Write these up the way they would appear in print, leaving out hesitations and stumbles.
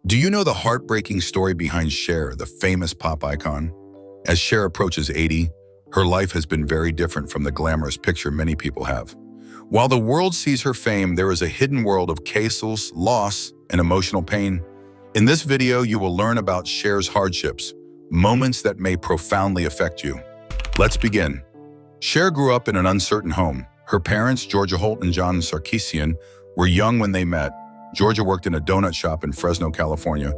Do you know the heartbreaking story behind Cher, the famous pop icon? As Cher approaches 80, her life has been very different from the glamorous picture many people have. While the world sees her fame, there is a hidden world of chaos, loss, and emotional pain. In this video, you will learn about Cher's hardships, moments that may profoundly affect you. Let's begin. Cher grew up in an uncertain home. Her parents, Georgia Holt and John Sarkeesian, were young when they met. Georgia worked in a donut shop in Fresno, California,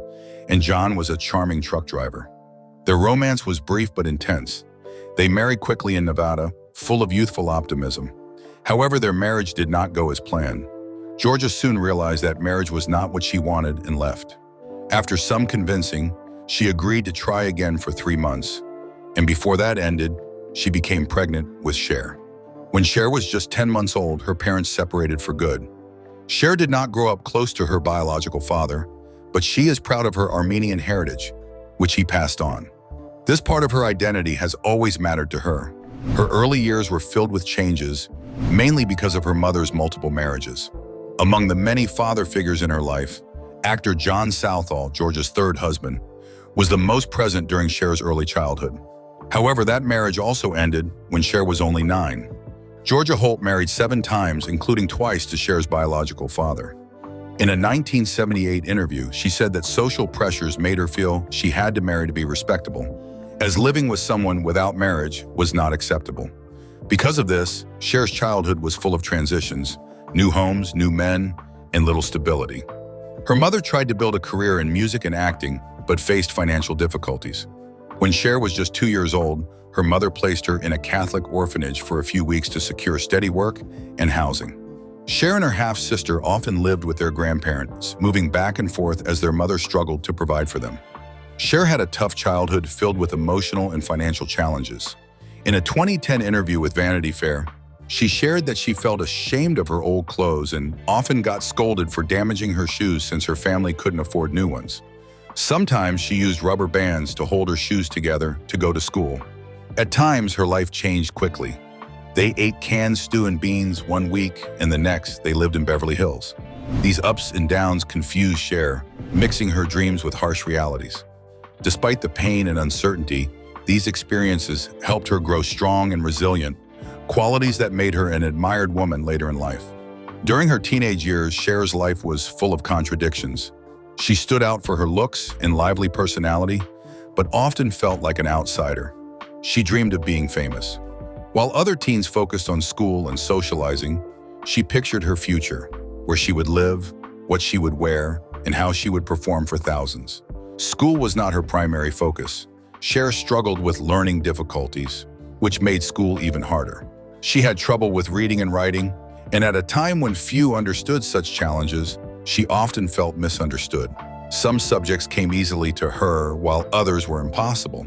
and John was a charming truck driver. Their romance was brief but intense. They married quickly in Nevada, full of youthful optimism. However, their marriage did not go as planned. Georgia soon realized that marriage was not what she wanted and left. After some convincing, she agreed to try again for 3 months. And before that ended, she became pregnant with Cher. When Cher was just 10 months old, her parents separated for good. Cher did not grow up close to her biological father, but she is proud of her Armenian heritage, which he passed on. This part of her identity has always mattered to her. Her early years were filled with changes, mainly because of her mother's multiple marriages. Among the many father figures in her life, actor John Southall, Georgia's third husband, was the most present during Cher's early childhood. However, that marriage also ended when Cher was only 9. Georgia Holt married 7 times, including twice to Cher's biological father. In a 1978 interview, she said that social pressures made her feel she had to marry to be respectable, as living with someone without marriage was not acceptable. Because of this, Cher's childhood was full of transitions, new homes, new men, and little stability. Her mother tried to build a career in music and acting, but faced financial difficulties. When Cher was just 2 years old, her mother placed her in a Catholic orphanage for a few weeks to secure steady work and housing. Cher and her half-sister often lived with their grandparents, moving back and forth as their mother struggled to provide for them. Cher had a tough childhood filled with emotional and financial challenges. In a 2010 interview with Vanity Fair, she shared that she felt ashamed of her old clothes and often got scolded for damaging her shoes since her family couldn't afford new ones. Sometimes she used rubber bands to hold her shoes together to go to school. At times, her life changed quickly. They ate canned stew and beans one week, and the next, they lived in Beverly Hills. These ups and downs confused Cher, mixing her dreams with harsh realities. Despite the pain and uncertainty, these experiences helped her grow strong and resilient, qualities that made her an admired woman later in life. During her teenage years, Cher's life was full of contradictions. She stood out for her looks and lively personality, but often felt like an outsider. She dreamed of being famous. While other teens focused on school and socializing, she pictured her future, where she would live, what she would wear, and how she would perform for thousands. School was not her primary focus. Cher struggled with learning difficulties, which made school even harder. She had trouble with reading and writing, and at a time when few understood such challenges, she often felt misunderstood. Some subjects came easily to her, while others were impossible.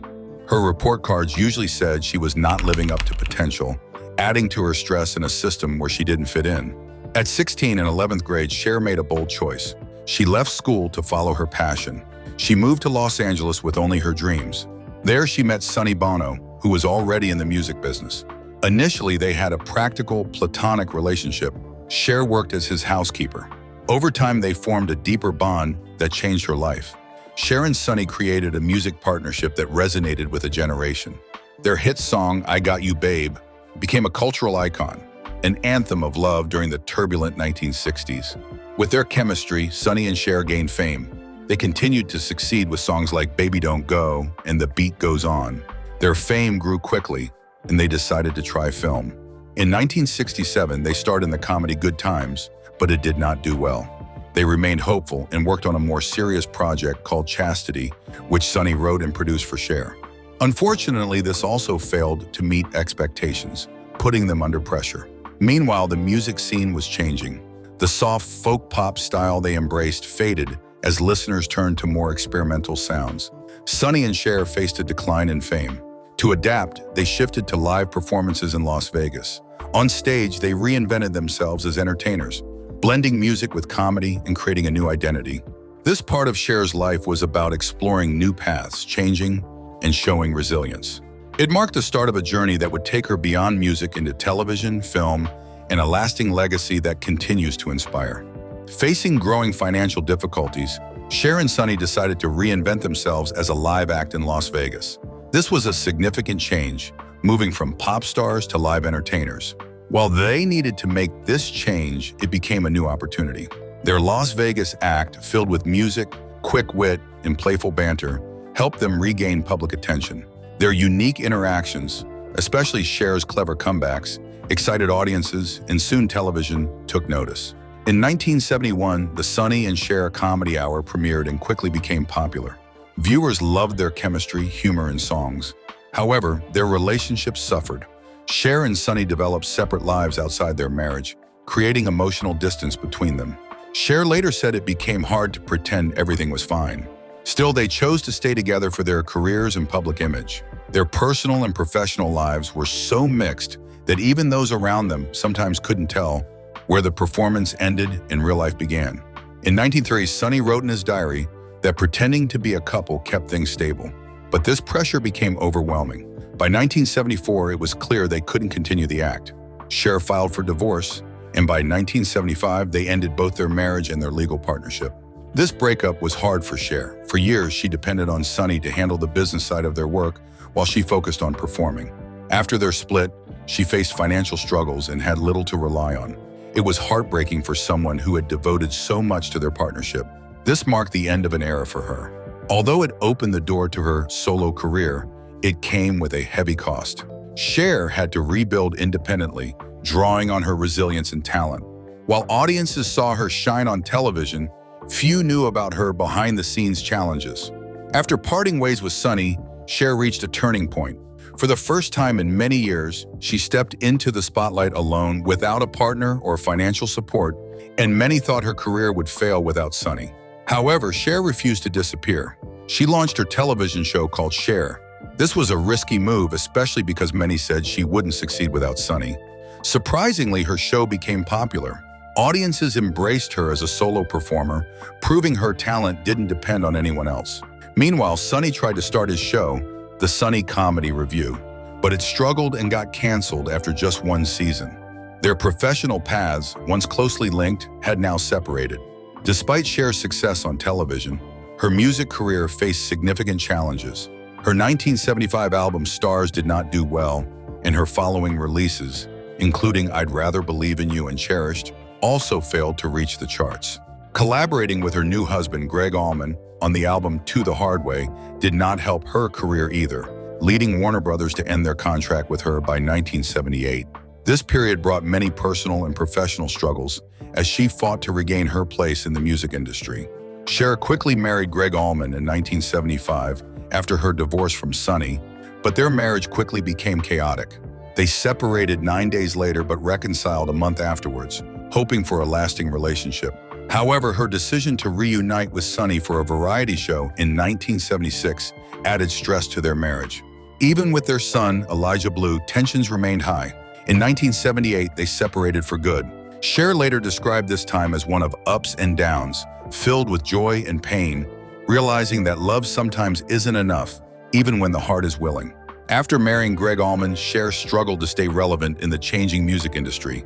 Her report cards usually said she was not living up to potential, adding to her stress in a system where she didn't fit in. At 16 in 11th grade, Cher made a bold choice. She left school to follow her passion. She moved to Los Angeles with only her dreams. There she met Sonny Bono, who was already in the music business. Initially, they had a practical, platonic relationship. Cher worked as his housekeeper. Over time, they formed a deeper bond that changed her life. Cher and Sonny created a music partnership that resonated with a generation. Their hit song, I Got You Babe, became a cultural icon, an anthem of love during the turbulent 1960s. With their chemistry, Sonny and Cher gained fame. They continued to succeed with songs like Baby Don't Go and The Beat Goes On. Their fame grew quickly, and they decided to try film. In 1967, they starred in the comedy Good Times, but it did not do well. They remained hopeful and worked on a more serious project called Chastity, which Sonny wrote and produced for Cher. Unfortunately, this also failed to meet expectations, putting them under pressure. Meanwhile, the music scene was changing. The soft folk pop style they embraced faded as listeners turned to more experimental sounds. Sonny and Cher faced a decline in fame. To adapt, they shifted to live performances in Las Vegas. On stage, they reinvented themselves as entertainers, blending music with comedy and creating a new identity. This part of Cher's life was about exploring new paths, changing, and showing resilience. It marked the start of a journey that would take her beyond music into television, film, and a lasting legacy that continues to inspire. Facing growing financial difficulties, Cher and Sonny decided to reinvent themselves as a live act in Las Vegas. This was a significant change, moving from pop stars to live entertainers. While they needed to make this change, it became a new opportunity. Their Las Vegas act, filled with music, quick wit, and playful banter, helped them regain public attention. Their unique interactions, especially Cher's clever comebacks, excited audiences, and soon television took notice. In 1971, the Sonny and Cher Comedy Hour premiered and quickly became popular. Viewers loved their chemistry, humor, and songs. However, their relationship suffered. Cher and Sonny developed separate lives outside their marriage, creating emotional distance between them. Cher later said it became hard to pretend everything was fine. Still, they chose to stay together for their careers and public image. Their personal and professional lives were so mixed that even those around them sometimes couldn't tell where the performance ended and real life began. In 1930, Sonny wrote in his diary that pretending to be a couple kept things stable. But this pressure became overwhelming. By 1974, it was clear they couldn't continue the act. Cher filed for divorce, and by 1975, they ended both their marriage and their legal partnership. This breakup was hard for Cher. For years, she depended on Sonny to handle the business side of their work while she focused on performing. After their split, she faced financial struggles and had little to rely on. It was heartbreaking for someone who had devoted so much to their partnership. This marked the end of an era for her. Although it opened the door to her solo career, it came with a heavy cost. Cher had to rebuild independently, drawing on her resilience and talent. While audiences saw her shine on television, few knew about her behind-the-scenes challenges. After parting ways with Sonny, Cher reached a turning point. For the first time in many years, she stepped into the spotlight alone without a partner or financial support, and many thought her career would fail without Sonny. However, Cher refused to disappear. She launched her television show called Cher. This was a risky move, especially because many said she wouldn't succeed without Sonny. Surprisingly, her show became popular. Audiences embraced her as a solo performer, proving her talent didn't depend on anyone else. Meanwhile, Sonny tried to start his show, The Sonny Comedy Review, but it struggled and got canceled after just one season. Their professional paths, once closely linked, had now separated. Despite Cher's success on television, her music career faced significant challenges. Her 1975 album Stars did not do well, and her following releases, including I'd Rather Believe in You and Cherished, also failed to reach the charts. Collaborating with her new husband, Gregg Allman, on the album To the Hard Way did not help her career either, leading Warner Brothers to end their contract with her by 1978. This period brought many personal and professional struggles as she fought to regain her place in the music industry. Cher quickly married Gregg Allman in 1975 after her divorce from Sonny, but their marriage quickly became chaotic. They separated 9 days later but reconciled a month afterwards, hoping for a lasting relationship. However, her decision to reunite with Sonny for a variety show in 1976 added stress to their marriage. Even with their son, Elijah Blue, tensions remained high. In 1978, they separated for good. Cher later described this time as one of ups and downs, filled with joy and pain, realizing that love sometimes isn't enough, even when the heart is willing. After marrying Gregg Allman, Cher struggled to stay relevant in the changing music industry.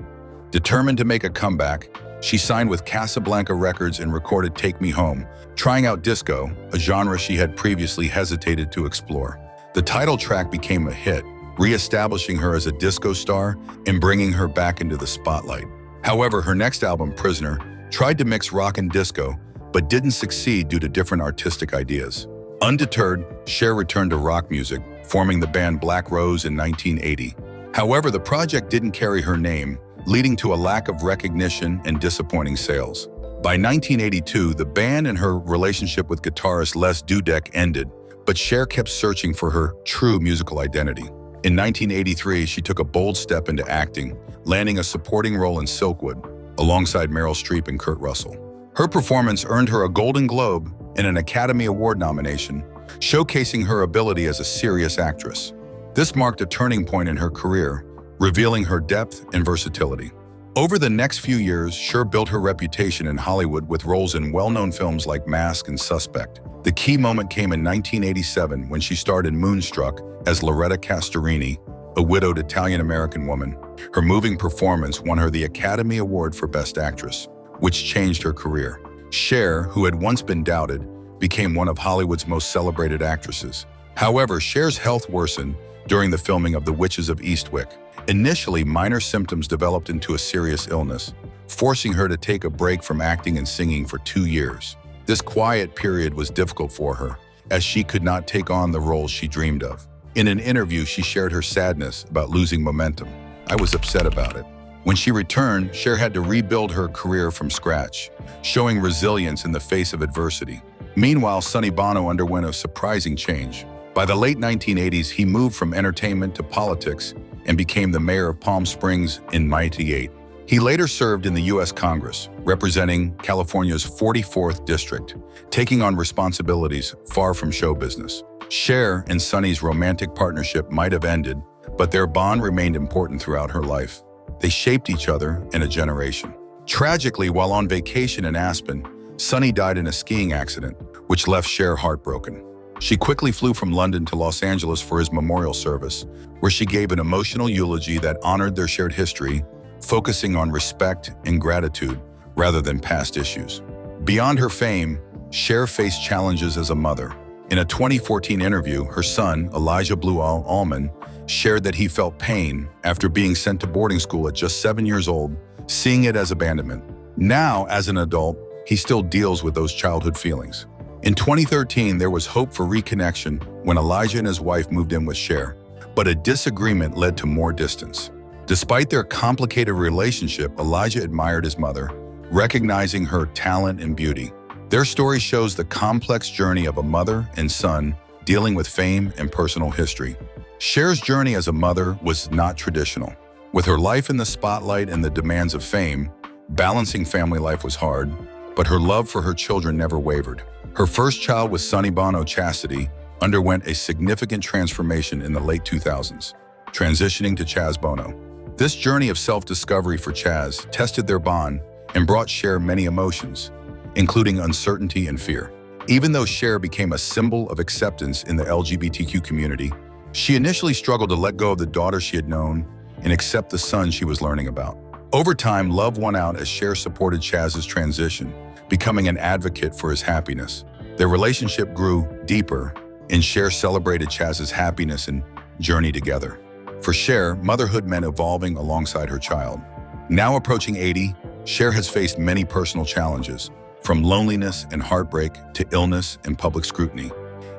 Determined to make a comeback, she signed with Casablanca Records and recorded Take Me Home, trying out disco, a genre she had previously hesitated to explore. The title track became a hit, re-establishing her as a disco star and bringing her back into the spotlight. However, her next album, Prisoner, tried to mix rock and disco, but didn't succeed due to different artistic ideas. Undeterred, Cher returned to rock music, forming the band Black Rose in 1980. However, the project didn't carry her name, leading to a lack of recognition and disappointing sales. By 1982, the band and her relationship with guitarist Les Dudek ended, but Cher kept searching for her true musical identity. In 1983, she took a bold step into acting, landing a supporting role in Silkwood, alongside Meryl Streep and Kurt Russell. Her performance earned her a Golden Globe and an Academy Award nomination, showcasing her ability as a serious actress. This marked a turning point in her career, revealing her depth and versatility. Over the next few years, Cher built her reputation in Hollywood with roles in well-known films like Mask and Suspect. The key moment came in 1987 when she starred in Moonstruck as Loretta Castorini, a widowed Italian-American woman. Her moving performance won her the Academy Award for Best Actress, which changed her career. Cher, who had once been doubted, became one of Hollywood's most celebrated actresses. However, Cher's health worsened during the filming of The Witches of Eastwick. Initially, minor symptoms developed into a serious illness, forcing her to take a break from acting and singing for 2 years. This quiet period was difficult for her, as she could not take on the roles she dreamed of. In an interview, she shared her sadness about losing momentum. "I was upset about it." When she returned, Cher had to rebuild her career from scratch, showing resilience in the face of adversity. Meanwhile, Sonny Bono underwent a surprising change. By the late 1980s, he moved from entertainment to politics and became the mayor of Palm Springs in '98. He later served in the U.S. Congress, representing California's 44th district, taking on responsibilities far from show business. Cher and Sonny's romantic partnership might have ended, but their bond remained important throughout her life. They shaped each other in a generation. Tragically, while on vacation in Aspen, Sonny died in a skiing accident, which left Cher heartbroken. She quickly flew from London to Los Angeles for his memorial service, where she gave an emotional eulogy that honored their shared history, focusing on respect and gratitude rather than past issues. Beyond her fame, Cher faced challenges as a mother. In a 2014 interview, her son, Elijah Blue Allman, shared that he felt pain after being sent to boarding school at just 7 years old, seeing it as abandonment. Now, as an adult, he still deals with those childhood feelings. In 2013, there was hope for reconnection when Elijah and his wife moved in with Cher, but a disagreement led to more distance. Despite their complicated relationship, Elijah admired his mother, recognizing her talent and beauty. Their story shows the complex journey of a mother and son dealing with fame and personal history. Cher's journey as a mother was not traditional. With her life in the spotlight and the demands of fame, balancing family life was hard, but her love for her children never wavered. Her first child with Sonny Bono, Chastity, underwent a significant transformation in the late 2000s, transitioning to Chaz Bono. This journey of self-discovery for Chaz tested their bond and brought Cher many emotions, including uncertainty and fear. Even though Cher became a symbol of acceptance in the LGBTQ community, she initially struggled to let go of the daughter she had known and accept the son she was learning about. Over time, love won out as Cher supported Chaz's transition, becoming an advocate for his happiness. Their relationship grew deeper, and Cher celebrated Chaz's happiness and journey together. For Cher, motherhood meant evolving alongside her child. Now approaching 80, Cher has faced many personal challenges, from loneliness and heartbreak to illness and public scrutiny.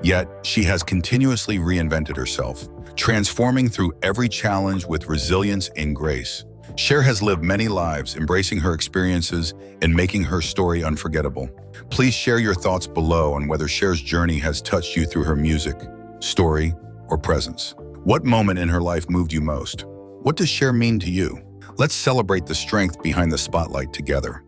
Yet, she has continuously reinvented herself, transforming through every challenge with resilience and grace. Cher has lived many lives, embracing her experiences and making her story unforgettable. Please share your thoughts below on whether Cher's journey has touched you through her music, story, or presence. What moment in her life moved you most? What does Cher mean to you? Let's celebrate the strength behind the spotlight together.